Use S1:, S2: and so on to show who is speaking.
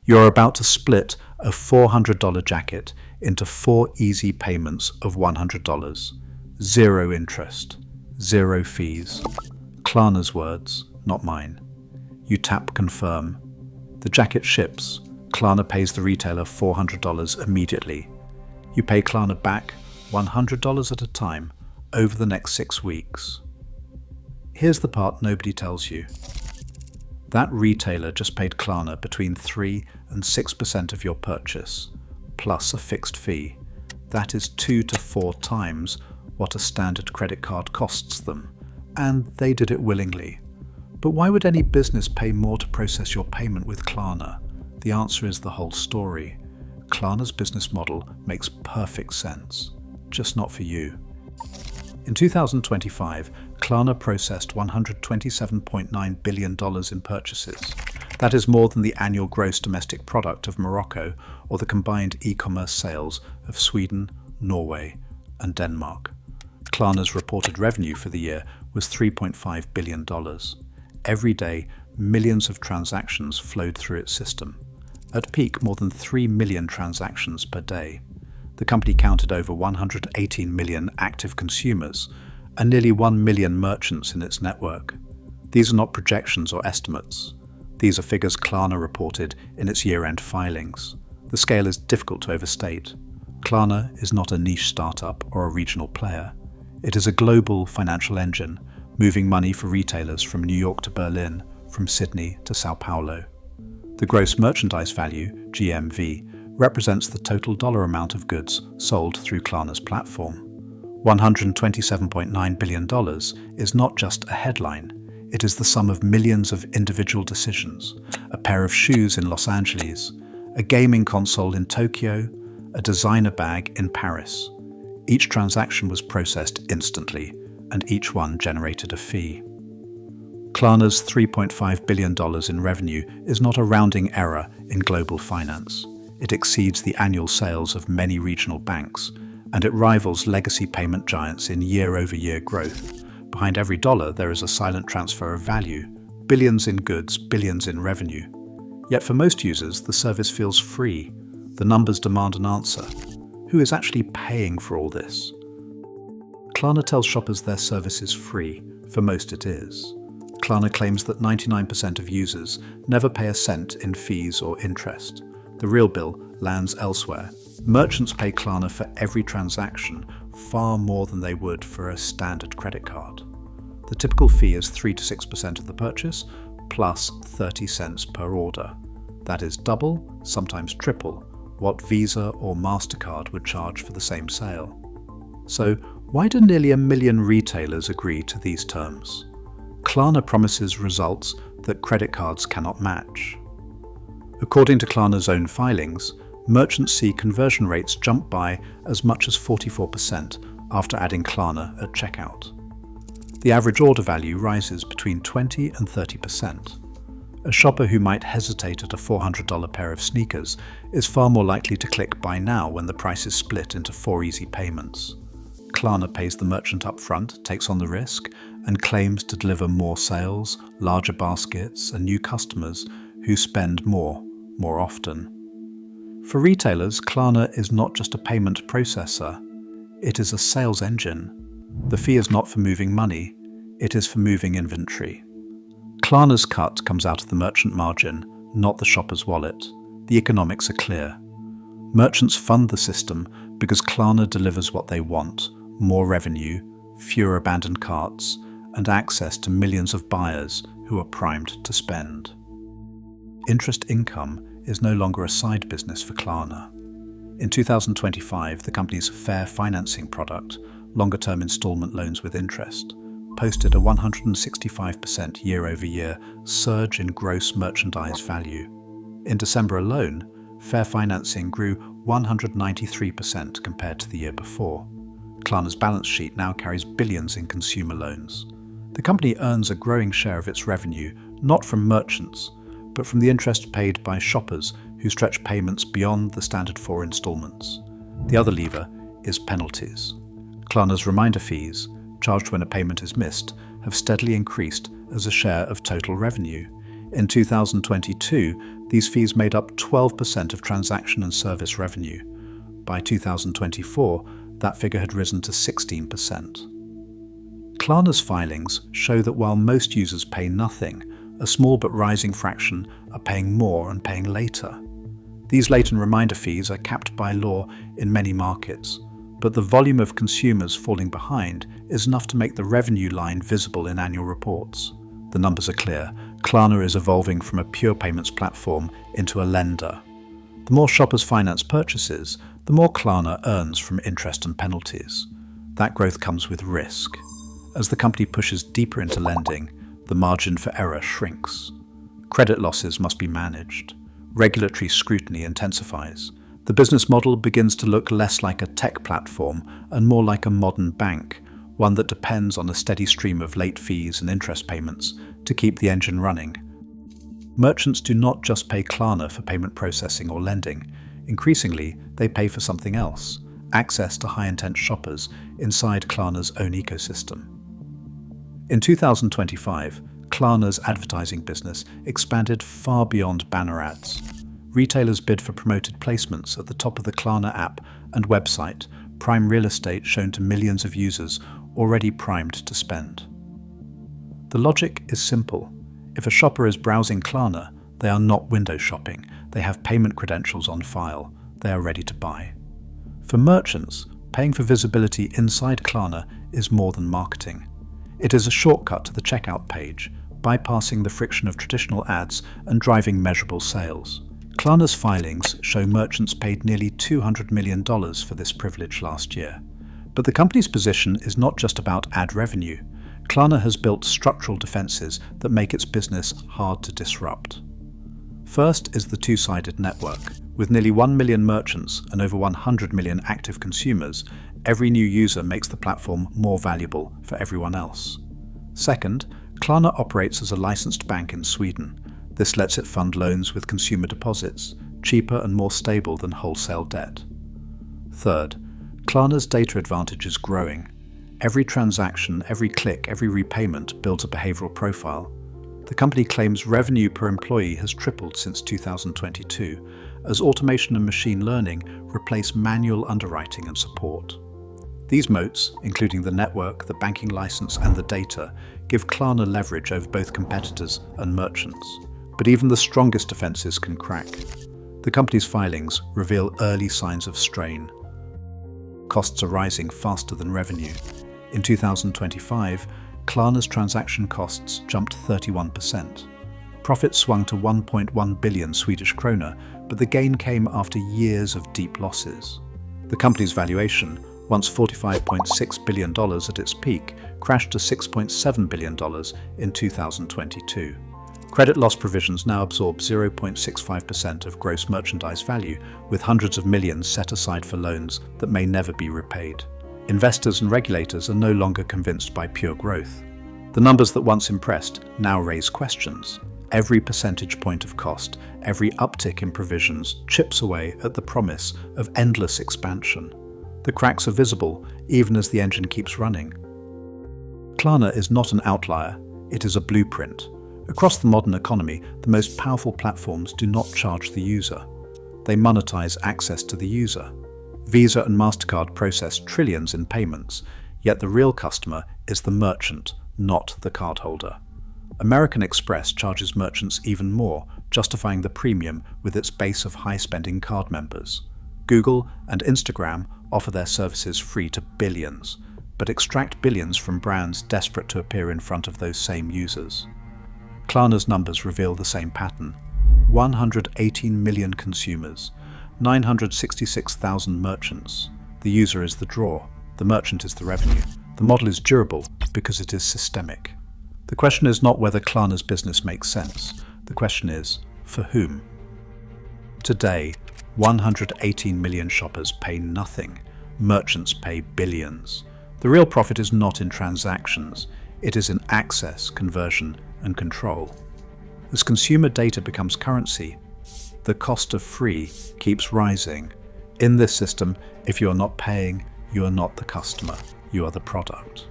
S1: You're about to split a $400 jacket into 4 easy payments of $100. Zero interest, zero fees. Klarna's words, not mine. You tap confirm. The jacket ships. Klarna pays the retailer $400 immediately. You pay Klarna back $100 at a time over the next 6 weeks. Here's the part nobody tells you. That retailer just paid Klarna between 3 and 6% of your purchase, plus a fixed fee. That is 2 to 4 times what a standard credit card costs them, and they did it willingly. But why would any business pay more to process your payment with Klarna? The answer is the whole story. Klarna's business model makes perfect sense, just not for you. In 2025, Klarna processed $127.9 billion in purchases. That is more than the annual gross domestic product of Morocco or the combined e-commerce sales of Sweden, Norway, and Denmark. Klarna's reported revenue for the year was $3.5 billion. Every day, millions of transactions flowed through its system. At peak, more than 3 million transactions per day. The company counted over 118 million active consumers and nearly 1 million merchants in its network. These are not projections or estimates. These are figures Klarna reported in its year-end filings. The scale is difficult to overstate. Klarna is not a niche startup or a regional player. It is a global financial engine, moving money for retailers from New York to Berlin, from Sydney to Sao Paulo. The gross merchandise value, GMV, represents the total dollar amount of goods sold through Klarna's platform. $127.9 billion is not just a headline. It is the sum of millions of individual decisions, a pair of shoes in Los Angeles, a gaming console in Tokyo, a designer bag in Paris. Each transaction was processed instantly, and each one generated a fee. Klarna's $3.5 billion in revenue is not a rounding error in global finance. It exceeds the annual sales of many regional banks, and it rivals legacy payment giants in year-over-year growth. Behind every dollar, there is a silent transfer of value, billions in goods, billions in revenue. Yet for most users, the service feels free. The numbers demand an answer. Who is actually paying for all this? Klarna tells shoppers their service is free. For most it is. Klarna claims that 99% of users never pay a cent in fees or interest. The real bill lands elsewhere. Merchants pay Klarna for every transaction, far more than they would for a standard credit card. The typical fee is 3 to 6% of the purchase, plus 30 cents per order. That is double, sometimes triple, what Visa or MasterCard would charge for the same sale. So, why do nearly 1 million retailers agree to these terms? Klarna promises results that credit cards cannot match. According to Klarna's own filings, merchants see conversion rates jump by as much as 44% after adding Klarna at checkout. The average order value rises between 20 and 30%. A shopper who might hesitate at a $400 pair of sneakers is far more likely to click Buy Now when the price is split into 4 easy payments. Klarna pays the merchant up front, takes on the risk, and claims to deliver more sales, larger baskets, and new customers who spend more often. For retailers, Klarna is not just a payment processor, it is a sales engine. The fee is not for moving money, it is for moving inventory. Klarna's cut comes out of the merchant margin, not the shopper's wallet. The economics are clear. Merchants fund the system because Klarna delivers what they want: more revenue, fewer abandoned carts, and access to millions of buyers who are primed to spend. Interest income is no longer a side business for Klarna. In 2025, the company's fair financing product, longer-term installment loans with interest, posted a 165% year-over-year surge in gross merchandise value. In December alone, fair financing grew 193% compared to the year before. Klarna's balance sheet now carries billions in consumer loans. The company earns a growing share of its revenue not from merchants, but from the interest paid by shoppers who stretch payments beyond the standard 4 installments. The other lever is penalties. Klarna's reminder fees, charged when a payment is missed, have steadily increased as a share of total revenue. In 2022, these fees made up 12% of transaction and service revenue. By 2024, that figure had risen to 16%. Klarna's filings show that while most users pay nothing, a small but rising fraction are paying more and paying later. These late and reminder fees are capped by law in many markets, but the volume of consumers falling behind is enough to make the revenue line visible in annual reports. The numbers are clear. Klarna is evolving from a pure payments platform into a lender. The more shoppers finance purchases, the more Klarna earns from interest and penalties. That growth comes with risk. As the company pushes deeper into lending, the margin for error shrinks. Credit losses must be managed. Regulatory scrutiny intensifies. The business model begins to look less like a tech platform and more like a modern bank, one that depends on a steady stream of late fees and interest payments to keep the engine running. Merchants do not just pay Klarna for payment processing or lending. Increasingly, they pay for something else: access to high-intent shoppers inside Klarna's own ecosystem. In 2025, Klarna's advertising business expanded far beyond banner ads. Retailers bid for promoted placements at the top of the Klarna app and website, prime real estate shown to millions of users already primed to spend. The logic is simple. If a shopper is browsing Klarna, they are not window shopping. They have payment credentials on file. They are ready to buy. For merchants, paying for visibility inside Klarna is more than marketing. It is a shortcut to the checkout page, bypassing the friction of traditional ads and driving measurable sales. Klarna's filings show merchants paid nearly $200 million for this privilege last year. But the company's position is not just about ad revenue. Klarna has built structural defenses that make its business hard to disrupt. First is the two-sided network. With nearly 1 million merchants and over 100 million active consumers, every new user makes the platform more valuable for everyone else. Second, Klarna operates as a licensed bank in Sweden. This lets it fund loans with consumer deposits, cheaper and more stable than wholesale debt. Third, Klarna's data advantage is growing. Every transaction, every click, every repayment builds a behavioral profile. The company claims revenue per employee has tripled since 2022, as automation and machine learning replace manual underwriting and support. These moats, including the network, the banking license, and the data, give Klarna leverage over both competitors and merchants. But even the strongest defenses can crack. The company's filings reveal early signs of strain. Costs are rising faster than revenue. In 2025, Klarna's transaction costs jumped 31%. Profits swung to 1.1 billion Swedish krona, but the gain came after years of deep losses. The company's valuation, once $45.6 billion at its peak, crashed to $6.7 billion in 2022. Credit loss provisions now absorb 0.65% of gross merchandise value, with hundreds of millions set aside for loans that may never be repaid. Investors and regulators are no longer convinced by pure growth. The numbers that once impressed now raise questions. Every percentage point of cost, every uptick in provisions chips away at the promise of endless expansion. The cracks are visible even as the engine keeps running. Klarna is not an outlier, it is a blueprint. Across the modern economy, the most powerful platforms do not charge the user. They monetize access to the user. Visa and MasterCard process trillions in payments, yet the real customer is the merchant, not the cardholder. American Express charges merchants even more, justifying the premium with its base of high-spending card members. Google and Instagram offer their services free to billions, but extract billions from brands desperate to appear in front of those same users. Klarna's numbers reveal the same pattern. 118 million consumers, 966,000 merchants. The user is the draw, the merchant is the revenue. The model is durable because it is systemic. The question is not whether Klarna's business makes sense. The question is, for whom? Today, 118 million shoppers pay nothing. Merchants pay billions. The real profit is not in transactions. It is in access, conversion, and control. As consumer data becomes currency, the cost of free keeps rising. In this system, if you are not paying, you are not the customer, you are the product.